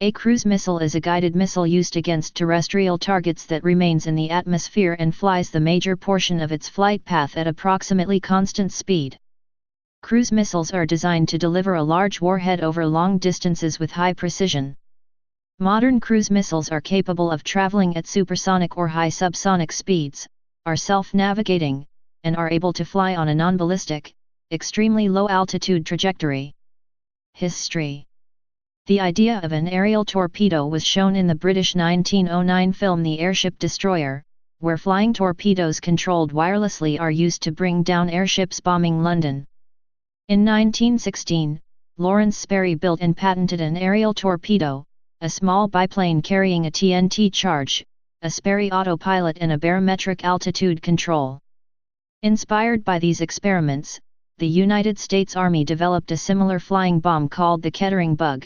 A cruise missile is a guided missile used against terrestrial targets that remains in the atmosphere and flies the major portion of its flight path at approximately constant speed. Cruise missiles are designed to deliver a large warhead over long distances with high precision. Modern cruise missiles are capable of traveling at supersonic or high subsonic speeds, are self-navigating, and are able to fly on a non-ballistic, extremely low-altitude trajectory. History. The idea of an aerial torpedo was shown in the British 1909 film The Airship Destroyer, where flying torpedoes controlled wirelessly are used to bring down airships bombing London. In 1916, Lawrence Sperry built and patented an aerial torpedo, a small biplane carrying a TNT charge, a Sperry autopilot and a barometric altitude control. Inspired by these experiments, the United States Army developed a similar flying bomb called the Kettering Bug.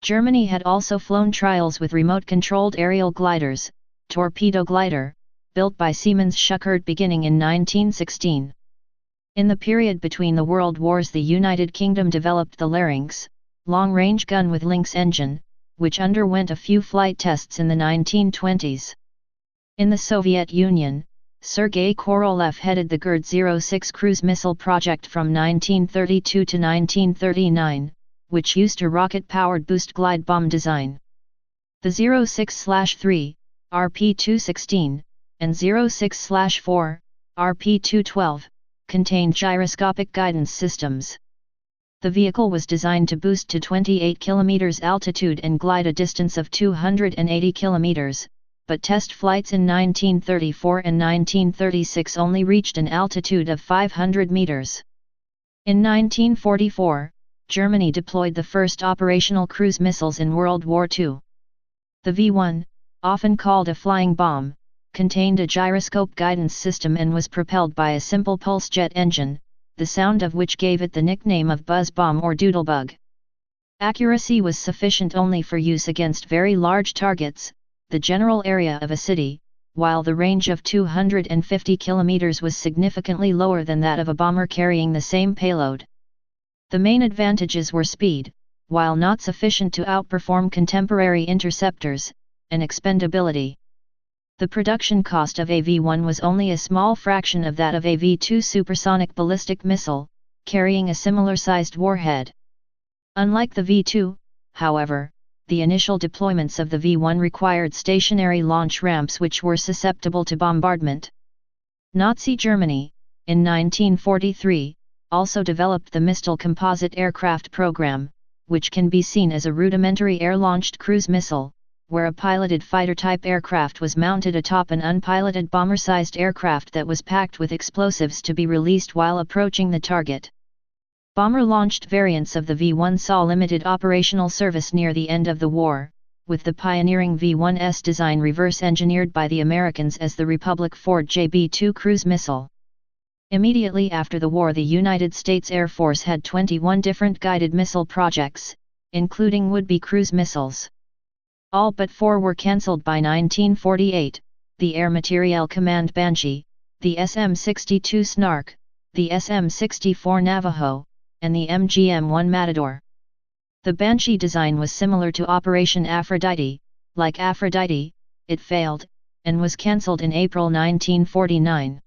Germany had also flown trials with remote-controlled aerial gliders, torpedo glider, built by Siemens Schuckert beginning in 1916. In the period between the World Wars, the United Kingdom developed the Larynx, long-range gun with Lynx engine, which underwent a few flight tests in the 1920s. In the Soviet Union, Sergei Korolev headed the Gerd-06 cruise missile project from 1932 to 1939, which used a rocket-powered boost glide bomb design. The 06/3, RP-216, and 06/4, RP-212, contained gyroscopic guidance systems. The vehicle was designed to boost to 28 km altitude and glide a distance of 280 km, but test flights in 1934 and 1936 only reached an altitude of 500 meters. In 1944, Germany deployed the first operational cruise missiles in World War II. The V-1, often called a flying bomb, contained a gyroscope guidance system and was propelled by a simple pulse jet engine, the sound of which gave it the nickname of buzz bomb or doodlebug. Accuracy was sufficient only for use against very large targets, the general area of a city, while the range of 250 km was significantly lower than that of a bomber carrying the same payload. The main advantages were speed, while not sufficient to outperform contemporary interceptors, and expendability. The production cost of a V-1 was only a small fraction of that of a V-2 supersonic ballistic missile, carrying a similar-sized warhead. Unlike the V-2, however, the initial deployments of the V-1 required stationary launch ramps which were susceptible to bombardment. Nazi Germany, in 1943, also developed the Mistel composite aircraft program, which can be seen as a rudimentary air-launched cruise missile, where a piloted fighter-type aircraft was mounted atop an unpiloted bomber-sized aircraft that was packed with explosives to be released while approaching the target. Bomber-launched variants of the V-1 saw limited operational service near the end of the war, with the pioneering V-1's design reverse-engineered by the Americans as the Republic Ford JB-2 cruise missile. Immediately after the war, the United States Air Force had 21 different guided missile projects, including would-be cruise missiles. All but 4 were cancelled by 1948, the Air Materiel Command Banshee, the SM-62 Snark, the SM-64 Navajo, and the MGM-1 Matador. The Banshee design was similar to Operation Aphrodite. Like Aphrodite, it failed, and was cancelled in April 1949.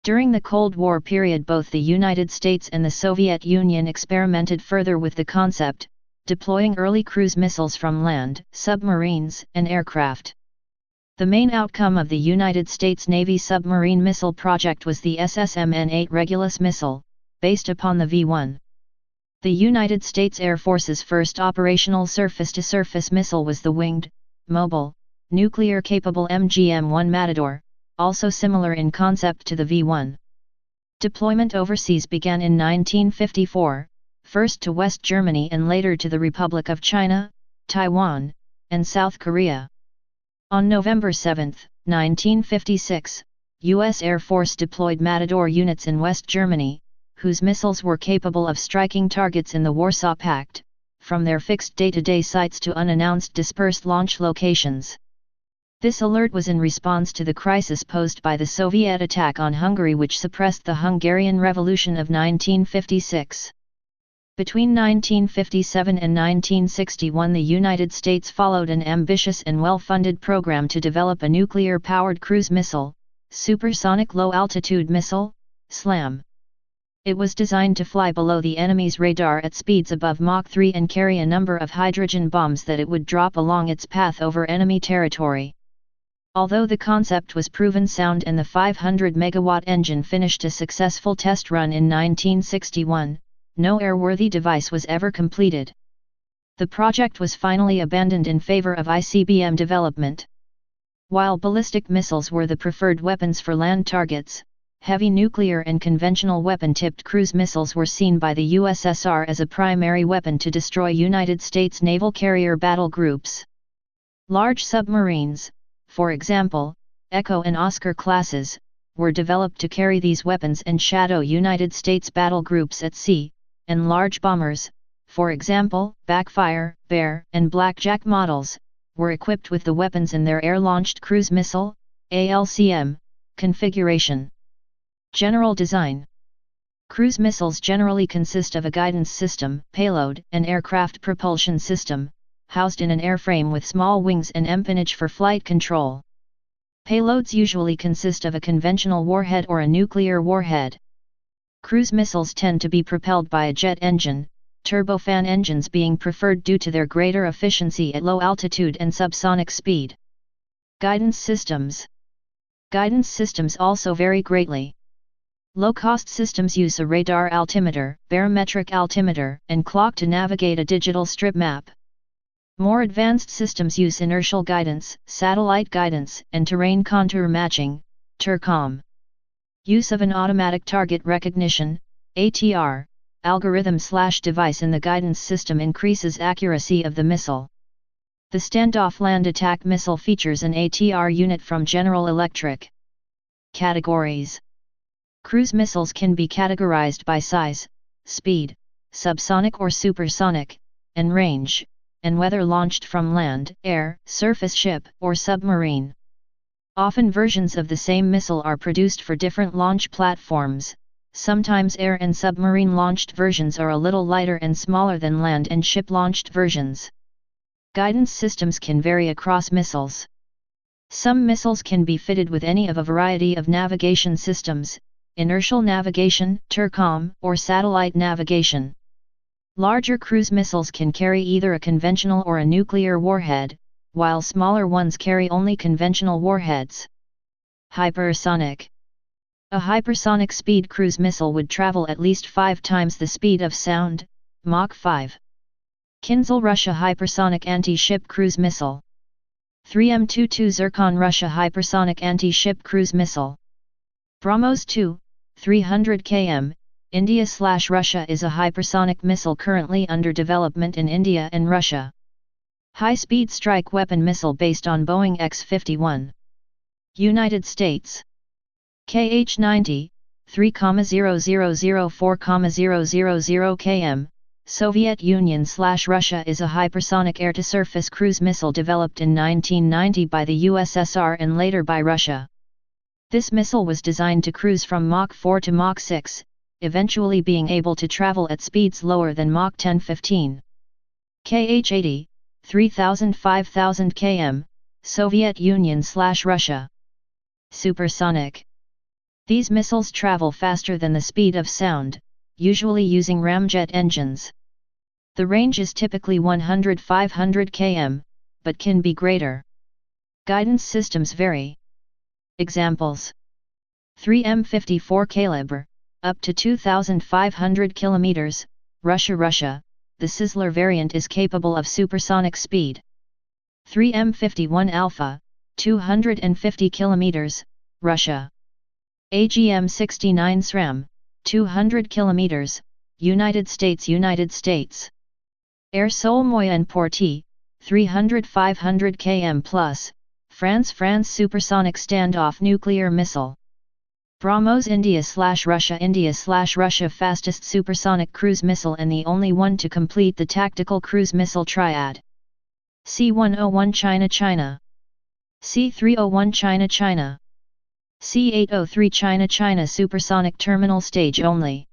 During the Cold War period, both the United States and the Soviet Union experimented further with the concept, deploying early cruise missiles from land, submarines, and aircraft. The main outcome of the United States Navy submarine missile project was the SSMN-8 Regulus missile, based upon the V-1. The United States Air Force's first operational surface-to-surface missile was the winged, mobile, nuclear-capable MGM-1 Matador, also similar in concept to the V-1. Deployment overseas began in 1954, first to West Germany and later to the Republic of China, Taiwan, and South Korea. On November 7, 1956, U.S. Air Force deployed Matador units in West Germany, whose missiles were capable of striking targets in the Warsaw Pact, from their fixed day-to-day sites to unannounced dispersed launch locations. This alert was in response to the crisis posed by the Soviet attack on Hungary, which suppressed the Hungarian Revolution of 1956. Between 1957 and 1961, the United States followed an ambitious and well-funded program to develop a nuclear-powered cruise missile, Supersonic Low-Altitude Missile, SLAM. It was designed to fly below the enemy's radar at speeds above Mach 3 and carry a number of hydrogen bombs that it would drop along its path over enemy territory. Although the concept was proven sound and the 500 megawatt engine finished a successful test run in 1961, no airworthy device was ever completed. The project was finally abandoned in favor of ICBM development. While ballistic missiles were the preferred weapons for land targets, heavy nuclear and conventional weapon-tipped cruise missiles were seen by the USSR as a primary weapon to destroy United States naval carrier battle groups. Large submarines, for example, Echo and Oscar classes, were developed to carry these weapons and shadow United States battle groups at sea, and large bombers, for example, Backfire, Bear, and Blackjack models, were equipped with the weapons in their air-launched cruise missile, ALCM, configuration. General design. Cruise missiles generally consist of a guidance system, payload, and aircraft propulsion system, housed in an airframe with small wings and empennage for flight control. Payloads usually consist of a conventional warhead or a nuclear warhead. Cruise missiles tend to be propelled by a jet engine, turbofan engines being preferred due to their greater efficiency at low altitude and subsonic speed. Guidance systems. Guidance systems also vary greatly. Low-cost systems use a radar altimeter, barometric altimeter, and clock to navigate a digital strip map. More advanced systems use inertial guidance, satellite guidance, and terrain contour matching, TERCOM. Use of an automatic target recognition, ATR, algorithm/device in the guidance system increases accuracy of the missile. The standoff land attack missile features an ATR unit from General Electric. Categories. Cruise missiles can be categorized by size, speed, subsonic or supersonic, and range, and whether launched from land, air, surface ship, or submarine. Often versions of the same missile are produced for different launch platforms. Sometimes air and submarine launched versions are a little lighter and smaller than land and ship launched versions. Guidance systems can vary across missiles. Some missiles can be fitted with any of a variety of navigation systems, inertial navigation, TERCOM, or satellite navigation. Larger cruise missiles can carry either a conventional or a nuclear warhead, while smaller ones carry only conventional warheads. Hypersonic. A hypersonic speed cruise missile would travel at least 5 times the speed of sound, Mach 5. Kindle Russia Hypersonic Anti-Ship Cruise Missile. 3M22 Zircon Russia Hypersonic Anti-Ship Cruise Missile. BrahMos 2, 300 km, India/Russia is a hypersonic missile currently under development in India and Russia. High-speed strike weapon missile based on Boeing X-51. United States. KH-90, 3,0004,000 km, Soviet Union/Russia is a hypersonic air-to-surface cruise missile developed in 1990 by the USSR and later by Russia. This missile was designed to cruise from Mach 4 to Mach 6, eventually being able to travel at speeds lower than Mach 10-15. KH-80, 3,000–5,000 km, Soviet Union/Russia. Supersonic. These missiles travel faster than the speed of sound, usually using ramjet engines. The range is typically 100–500 km, but can be greater. Guidance systems vary. Examples. 3M54 Calibre, up to 2,500 km, Russia. The Sizzler variant is capable of supersonic speed. 3M51 Alpha, 250 km, Russia. AGM-69 SRAM, 200 km, United States. Air Sol Moyen Porti, 300–500 km plus, France supersonic standoff nuclear missile. BrahMos India/Russia fastest supersonic cruise missile and the only one to complete the tactical cruise missile triad. C-101 China. C-301 China. C-803 China supersonic terminal stage only.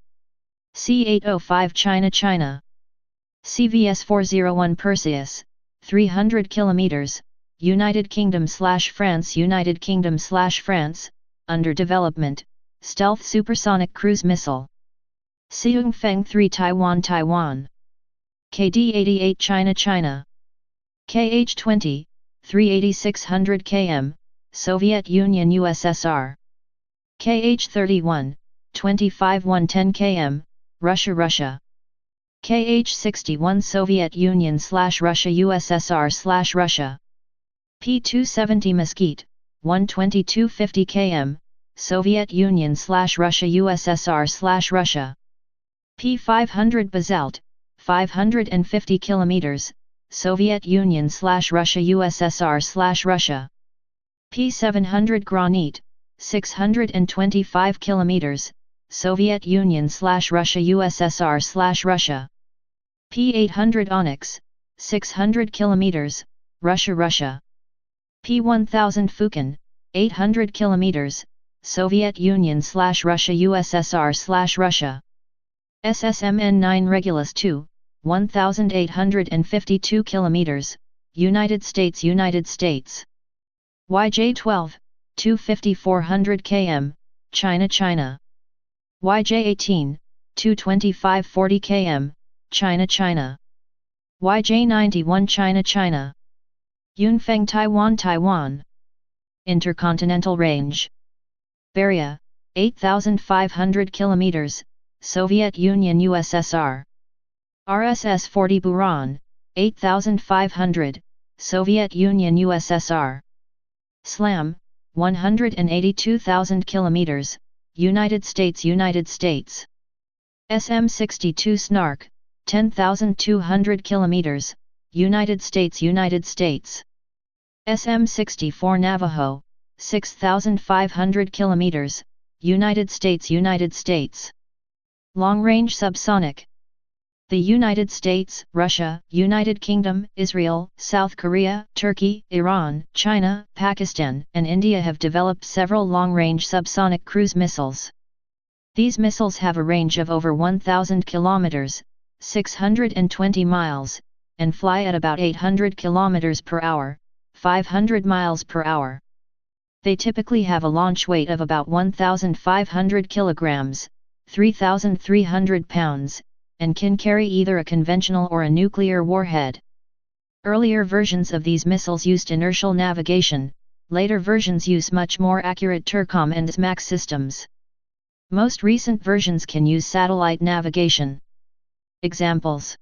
C805 China CVS 401 Perseus, 300 km, United Kingdom/France United Kingdom/France, under development, stealth supersonic cruise missile. Seung-Feng 3 Taiwan KD-88 China KH-20, 38600 km, Soviet Union USSR. KH-31, 25110 km, Russia KH-61 Soviet Union/Russia USSR/Russia. P-270 Mesquite, 12250 km, Soviet Union/Russia USSR/Russia. P-500 Basalt, 550 km, Soviet Union/Russia USSR/Russia. P-700 Granite, 625 km, Soviet Union/Russia USSR/Russia. P-800 Onyx, 600 km, Russia. P-1000 Fukin, 800 km, Soviet Union/Russia USSR/Russia. SSMN-9 Regulus II, 1852 km, United States YJ-12, 25400 km, China. YJ-18, 22540 km, China. YJ-91 China. Yunfeng Taiwan. Intercontinental range. Beria, 8500 km, Soviet Union USSR. RSS-40 Buran, 8500, Soviet Union USSR. Slam, 182,000 km, United States. SM-62 Snark, 10,200 km, United States. SM-64 Navajo, 6,500 km, United States. Long-range subsonic. The United States, Russia, United Kingdom, Israel, South Korea, Turkey, Iran, China, Pakistan, and India have developed several long-range subsonic cruise missiles. These missiles have a range of over 1,000 kilometers, 620 miles, and fly at about 800 kilometers per hour, 500 miles per hour. They typically have a launch weight of about 1,500 kilograms, 3,300 pounds, and can carry either a conventional or a nuclear warhead. Earlier versions of these missiles used inertial navigation, later versions use much more accurate TERCOM and SMAC systems. Most recent versions can use satellite navigation. Examples: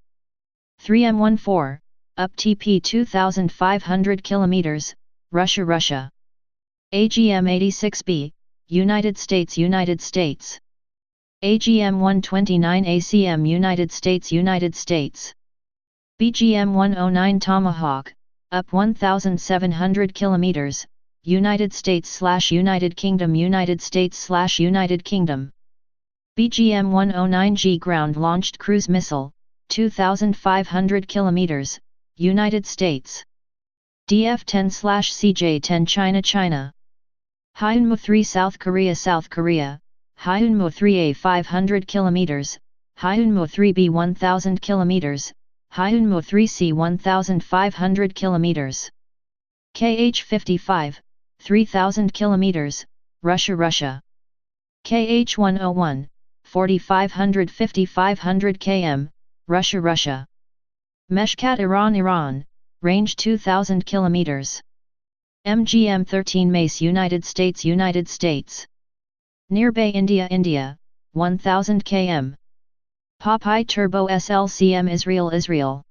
3M14, UP-TP 2,500 km, Russia. AGM-86B, United States. AGM-129 ACM United States. BGM-109 Tomahawk, up 1,700 km, United States/United Kingdom United States/United Kingdom. BGM-109G ground-launched cruise missile, 2,500 km, United States. DF-10/CJ-10 China. Hyunmoo-3 South Korea. Hyunmoo-3A 500 km, Hyunmoo-3B 1000 km, Hyunmoo-3C 1500 km. KH-55, 3000 km, Russia. KH-101, 4500 km, Russia. Meshkat Iran, range 2000 km. MGM-13 Mace United States. Nearbay India, 1000 km. Popeye Turbo SLCM Israel.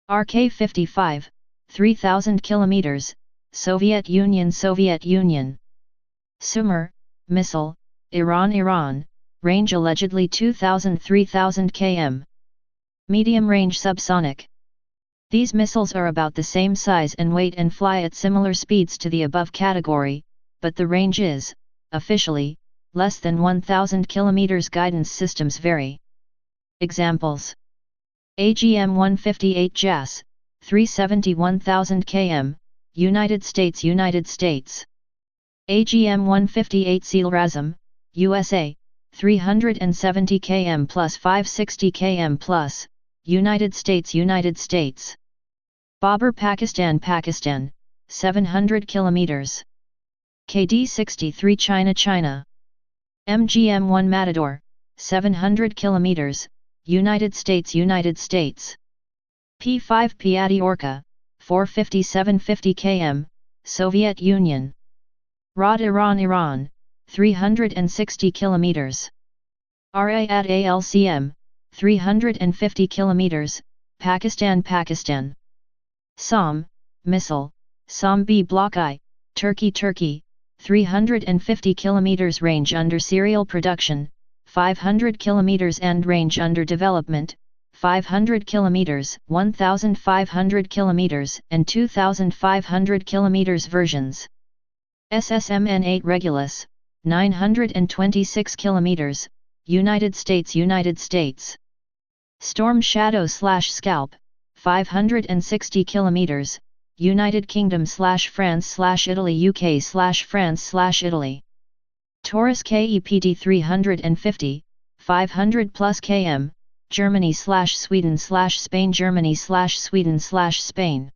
RK-55, 3000 km, Soviet Union. Sumer, missile, Iran, range allegedly 2000-3000 km. Medium-range subsonic. These missiles are about the same size and weight and fly at similar speeds to the above category, but the range is, officially, less than 1000 km. Guidance systems vary. Examples: AGM-158 JAS, 371,000 km, United States. AGM-158 SEALRASM, USA, 370 km plus 560 km plus, United States United States. Babur Pakistan Pakistan, 700 km. KD-63 China China. MGM-1 Matador, 700 km, United States United States. P-5 Piatti Orca, 457 km, Soviet Union. Rod Iran Iran, 360 km. RAAT ALCM, 350 km, Pakistan Pakistan. SOM, missile, SOM-B Block I, Turkey Turkey, 350 km range under serial production, 500 km end range under development, 500 km, 1500 km and 2500 km versions. SSMN-8 Regulus, 926 km, United States United States. Storm Shadow / Scalp, 560 km, United Kingdom / France / Italy UK / France / Italy. Taurus KEPD 350, 500 plus km, Germany / Sweden / Spain Germany / Sweden / Spain.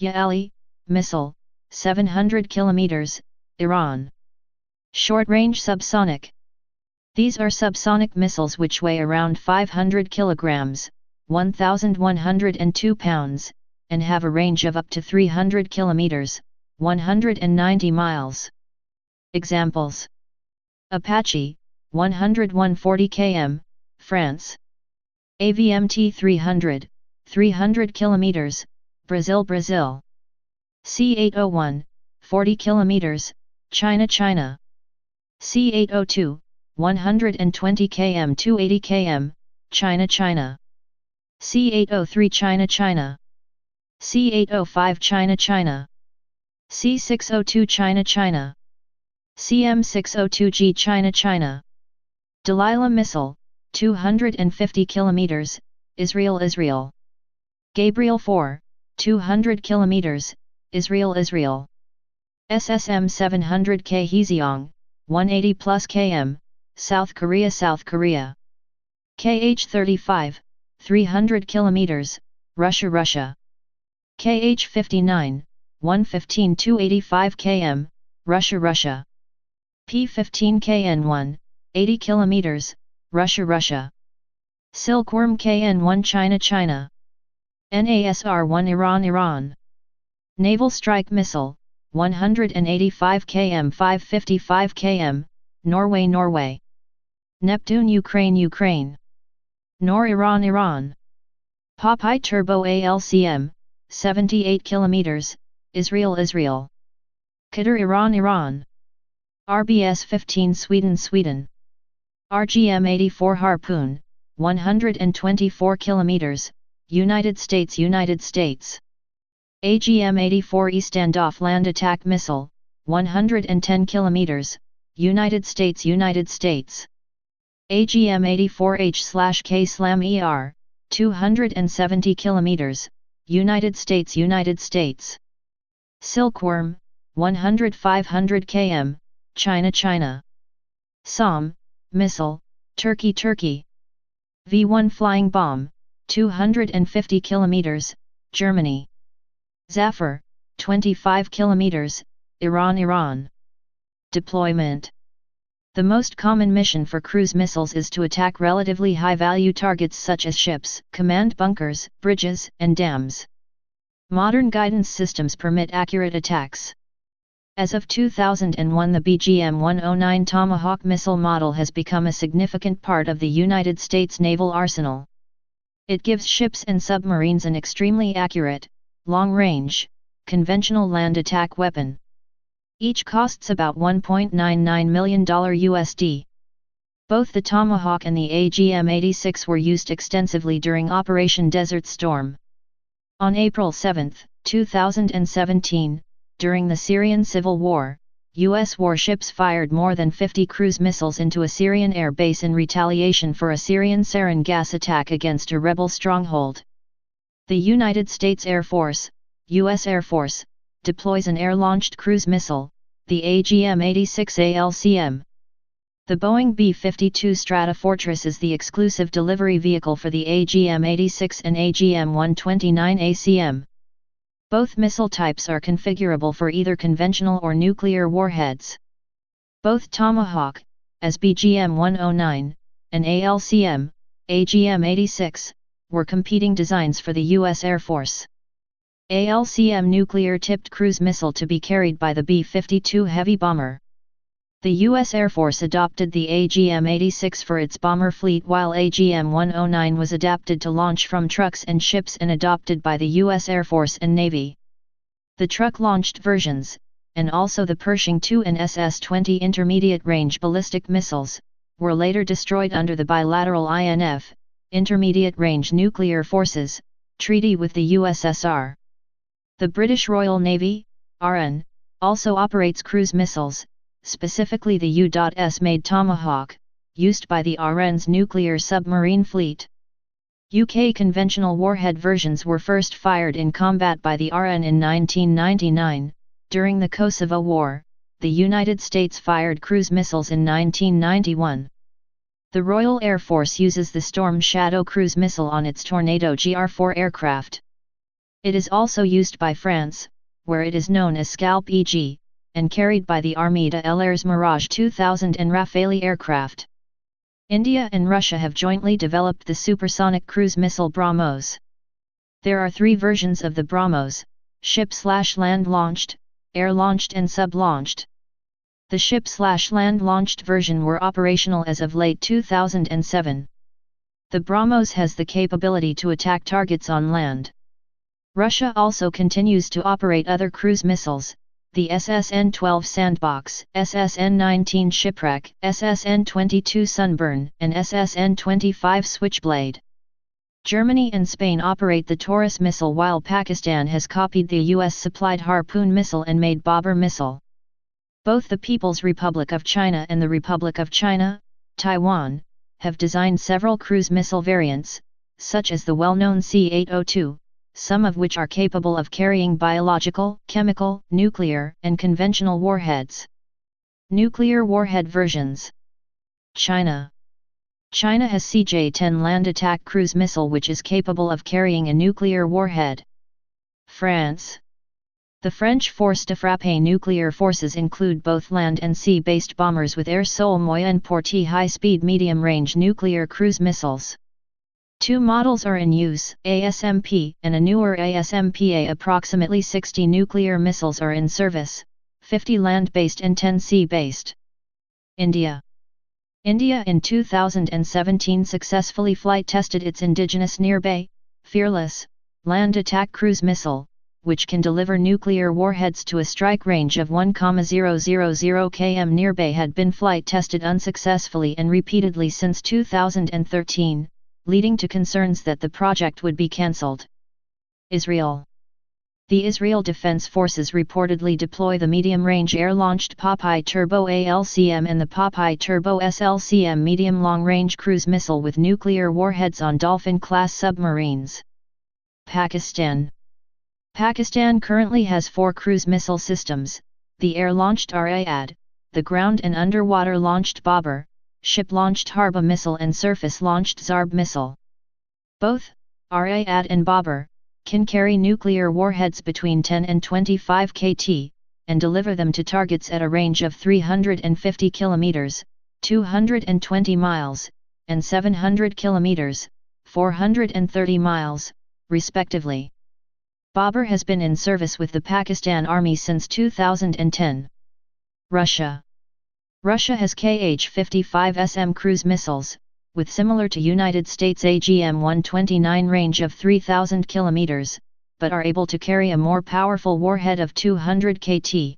Yaali, missile, 700 km, Iran. Short-range subsonic. These are subsonic missiles which weigh around 500 kg, 1,102 pounds, and have a range of up to 300 km, 190 miles. Examples: Apache, 140 km, France. AVMT 300, 300 km, Brazil Brazil. C801, 40 km, China China. C802, 120 km 280 km, China China. C803 China China. C805 China China. C602 China China. CM602G China China. Delilah missile, 250 km, Israel Israel. Gabriel 4, 200 km, Israel Israel. SSM 700K Heseong, 180 plus km, South Korea South Korea. KH-35, 300 km, Russia Russia. KH-59, 115 285 km, Russia Russia. P-15KN-1, 80 km, Russia Russia. Silkworm KN-1 China China. NASR-1 Iran Iran. Naval Strike Missile, 185 km 555 km, Norway Norway. Neptune Ukraine Ukraine. Nor Iran Iran. Popeye Turbo ALCM, 78 km, Israel Israel. Qadr Iran Iran. RBS-15 Sweden Sweden. RGM-84 Harpoon, 124 km, United States United States. AGM-84 Standoff Land Attack Missile, 110 km, United States United States. AGM-84H/K/SLAM-ER, 270 km, United States United States. Silkworm, 100-500 km, China China. SOM, missile, Turkey Turkey. V-1 flying bomb, 250 km, Germany. Zafir, 25 km, Iran Iran. Deployment. The most common mission for cruise missiles is to attack relatively high-value targets such as ships, command bunkers, bridges, and dams. Modern guidance systems permit accurate attacks. As of 2001, the BGM-109 Tomahawk missile model has become a significant part of the United States naval arsenal. It gives ships and submarines an extremely accurate, long-range, conventional land attack weapon. Each costs about $1.99 million USD. Both the Tomahawk and the AGM-86 were used extensively during Operation Desert Storm. On April 7, 2017, during the Syrian civil war, U.S. warships fired more than 50 cruise missiles into a Syrian air base in retaliation for a Syrian sarin gas attack against a rebel stronghold. The United States Air Force, U.S. Air Force, deploys an air-launched cruise missile, the AGM-86 ALCM. The Boeing B-52 Stratofortress is the exclusive delivery vehicle for the AGM-86 and AGM-129 ACM. Both missile types are configurable for either conventional or nuclear warheads. Both Tomahawk, as BGM-109, and ALCM, AGM-86, were competing designs for the U.S. Air Force. ALCM nuclear-tipped cruise missile to be carried by the B-52 heavy bomber. The U.S. Air Force adopted the AGM-86 for its bomber fleet, while AGM-109 was adapted to launch from trucks and ships and adopted by the U.S. Air Force and Navy. The truck-launched versions, and also the Pershing II and SS-20 intermediate-range ballistic missiles, were later destroyed under the bilateral INF, Intermediate-Range Nuclear Forces, treaty with the USSR. The British Royal Navy, RN, also operates cruise missiles, specifically the U.S-made Tomahawk, used by the RN's nuclear submarine fleet. UK conventional warhead versions were first fired in combat by the RN in 1999. During the Kosovo War, the United States fired cruise missiles in 1991. The Royal Air Force uses the Storm Shadow cruise missile on its Tornado GR4 aircraft. It is also used by France, where it is known as Scalp EG, and carried by the Armada L'Air's Mirage 2000 and Rafale aircraft. India and Russia have jointly developed the supersonic cruise missile BrahMos. There are three versions of the BrahMos: ship/land-launched, air-launched and sub-launched. The ship/land-launched version were operational as of late 2007. The BrahMos has the capability to attack targets on land. Russia also continues to operate other cruise missiles, the SSN-12 Sandbox, SSN-19 Shipwreck, SSN-22 Sunburn, and SSN-25 Switchblade. Germany and Spain operate the Taurus missile, while Pakistan has copied the US-supplied Harpoon missile and made Bobber missile. Both the People's Republic of China and the Republic of China, Taiwan, have designed several cruise missile variants, such as the well-known C-802, some of which are capable of carrying biological, chemical, nuclear, and conventional warheads. Nuclear warhead versions. China has CJ-10 land attack cruise missile, which is capable of carrying a nuclear warhead. France. The French force de frappe nuclear forces include both land and sea-based bombers with Air Sol Moyen Portée high-speed medium-range nuclear cruise missiles. Two models are in use, ASMP and a newer ASMPA. Approximately 60 nuclear missiles are in service, 50 land-based and 10 sea-based. India in 2017 successfully flight-tested its indigenous Nirbhay, Fearless, land attack cruise missile, which can deliver nuclear warheads to a strike range of 1,000 km. Nirbhay had been flight-tested unsuccessfully and repeatedly since 2013. Leading to concerns that the project would be cancelled. Israel. The Israel Defense Forces reportedly deploy the medium-range air-launched Popeye Turbo ALCM and the Popeye Turbo SLCM medium-long-range cruise missile with nuclear warheads on Dolphin-class submarines. Pakistan currently has 4 cruise missile systems: the air-launched RAAD, the ground and underwater launched Bobber, ship-launched Harba missile and surface-launched Zarb missile. Both, RAAD and Bobber, can carry nuclear warheads between 10 and 25 kT, and deliver them to targets at a range of 350 km, 220 miles, and 700 km, 430 miles, respectively. Bobber has been in service with the Pakistan Army since 2010. Russia has Kh-55SM cruise missiles, with similar to United States AGM-129 range of 3,000 km, but are able to carry a more powerful warhead of 200 kT.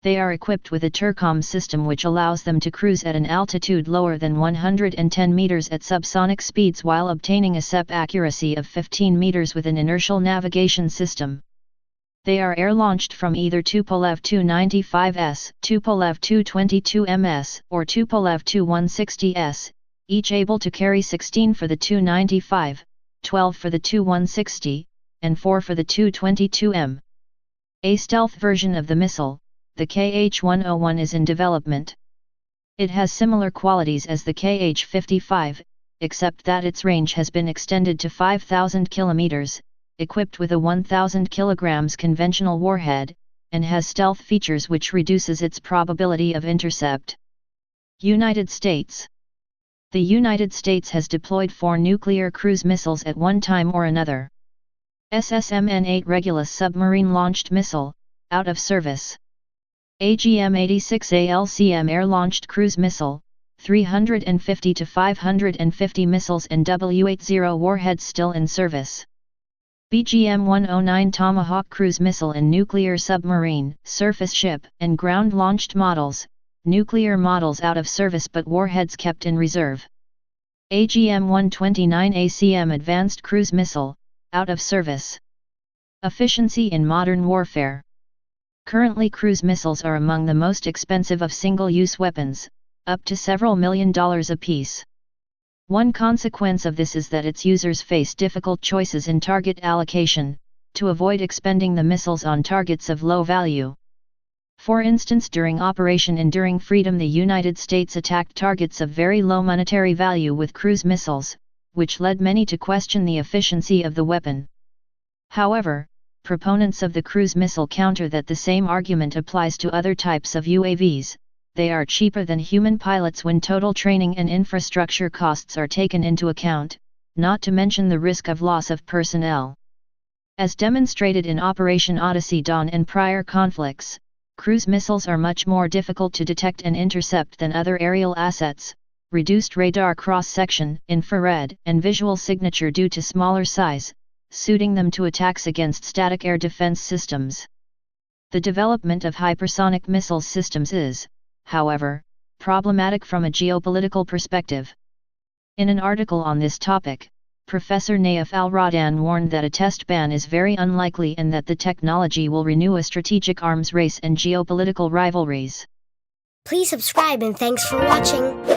They are equipped with a Turcom system which allows them to cruise at an altitude lower than 110 meters at subsonic speeds while obtaining a SEP accuracy of 15 meters with an inertial navigation system. They are air-launched from either Tupolev Tu-95S, Tupolev Tu-22MS, or Tupolev Tu-160S, each able to carry 16 for the Tu-95, 12 for the Tu-160, and 4 for the Tu-22M. A stealth version of the missile, the KH-101, is in development. It has similar qualities as the Kh-55, except that its range has been extended to 5,000 kilometers, equipped with a 1,000 kilograms conventional warhead, and has stealth features which reduces its probability of intercept. United States. The United States has deployed 4 nuclear cruise missiles at one time or another. SSMN-8 Regulus submarine-launched missile, out of service. AGM-86A LCM air-launched cruise missile, 350 to 550 missiles and W-80 warheads still in service. BGM-109 Tomahawk cruise missile and nuclear submarine, surface ship, and ground-launched models, nuclear models out of service but warheads kept in reserve. AGM-129 ACM advanced cruise missile, out of service. Efficiency in modern warfare. Currently cruise missiles are among the most expensive of single-use weapons, up to several $1 million apiece. One consequence of this is that its users face difficult choices in target allocation, to avoid expending the missiles on targets of low value. For instance, during Operation Enduring Freedom, the United States attacked targets of very low monetary value with cruise missiles, which led many to question the efficiency of the weapon. However, proponents of the cruise missile counter that the same argument applies to other types of UAVs. They are cheaper than human pilots when total training and infrastructure costs are taken into account, not to mention the risk of loss of personnel. As demonstrated in Operation Odyssey Dawn and prior conflicts, cruise missiles are much more difficult to detect and intercept than other aerial assets, reduced radar cross-section, infrared, and visual signature due to smaller size, suiting them to attacks against static air defense systems. The development of hypersonic missile systems is, however, problematic from a geopolitical perspective. In an article on this topic, Professor Naif Al-Radan warned that a test ban is very unlikely and that the technology will renew a strategic arms race and geopolitical rivalries. Please subscribe and thanks for watching.